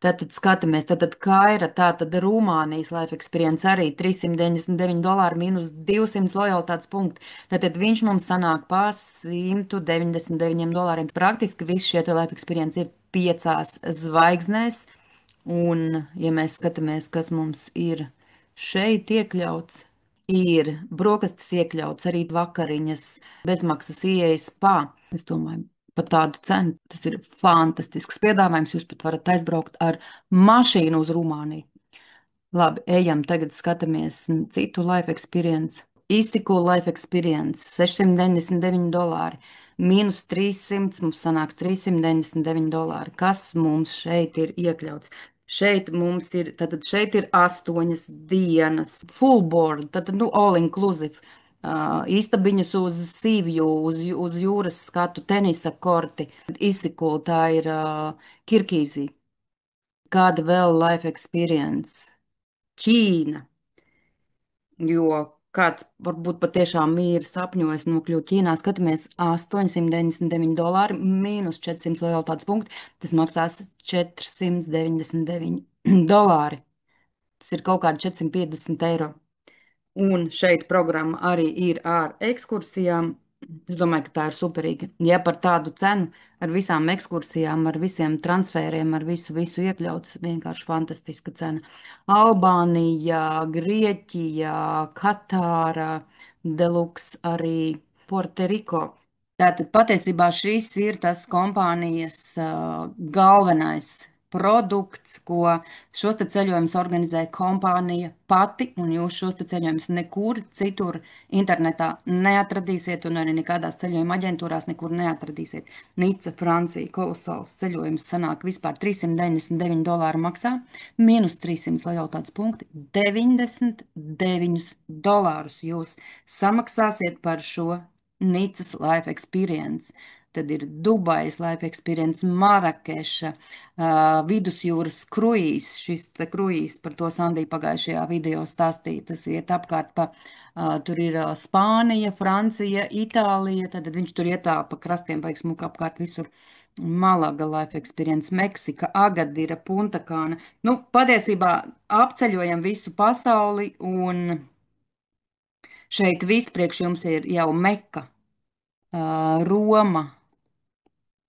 Tātad skatāmies, tātad Kaira, tātad Rumānijas Life Experience arī $399 mīnus 200 lojalitātes punkti. Tātad viņš mums sanāk pār $199. Praktiski visi šie te Life Experience ir 5 zvaigznēs. Un, ja mēs skatāmies, kas mums ir šeit iekļauts, ir brokastis iekļauts, arī vakariņas, bezmaksas ieejas spā. Es domāju, par tādu cenu tas ir fantastisks piedāvājums. Jūs pat varat aizbraukt ar mašīnu uz Rumāniju. Labi, ejam, tagad skatāmies citu life experience. Iztiku life experience $699. Mīnus 300 mums sanāks $399. Kas mums šeit ir iekļauts? Šeit mums ir, tātad šeit ir 8 dienas, full board, tātad, nu, all inclusive. Istabiņas uz sīvju, uz jūras skatu, tenisa korti, izsikula, tā ir Kirgīzija. Kāda vēl life experience? Ķīna, jo kāds varbūt patiešām ir sapņojis nokļūt Ķīnā, skatāmies $899, mīnus 400 lojalitātes punkti, tas maksās $499. Tas ir kaut kādi 450 eiro. Un šeit programma arī ir ar ekskursijām. Es domāju, ka tā ir superīga. Ja par tādu cenu, ar visām ekskursijām, ar visiem transferiem, ar visu iekļauts, vienkārši fantastiska cena. Albānija, Grieķija, Katāra, Deluxe, arī Puerto-Riko. Tātad patiesībā šis ir tas kompānijas galvenais produkts, ko šos te ceļojumus organizē kompānija pati, un jūs šos te ceļojumus nekur citur internetā neatradīsiet, un arī nekādās ceļojuma aģentūrās nekur neatradīsiet. Nica, Francija, kolosāls ceļojums sanāk vispār $399 maksā, mīnus 300 lojalitātes punkti, $99 jūs samaksāsiet par šo Nicas Life Experience. Tad ir Dubajas Life Experience, Marakeša, vidusjūras kruīzs. Šis te kruīzs, par to Sandija pagājušajā video stāstīja, tas iet apkārt pa, tur ir Spānija, Francija, Itālija, tad viņš tur iet tā pa krastiem, vajag smuka apkārt visur. Malaga Life Experience, Meksika, Agadira, Puntakāna. Nu, patiesībā apceļojam visu pasauli, un šeit viss priekš jums ir jau Meka, Roma,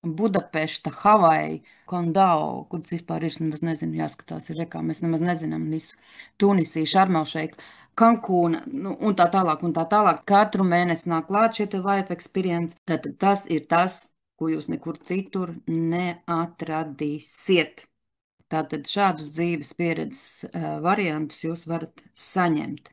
Budapešta, Havaja, Kondao, kur tas vispār ir, es nemaz nezinu, jāskatās, ir rekā, mēs nemaz nezinām visu. Tunisija, Šarmelšeika, Kankūna, nu, un tā tālāk, un tā tālāk. Katru mēnesi nāk klāt šie te life experience. Tātad tas ir tas, ko jūs nekur citur neatradīsiet. Tātad šādus dzīves pieredzes variantus jūs varat saņemt.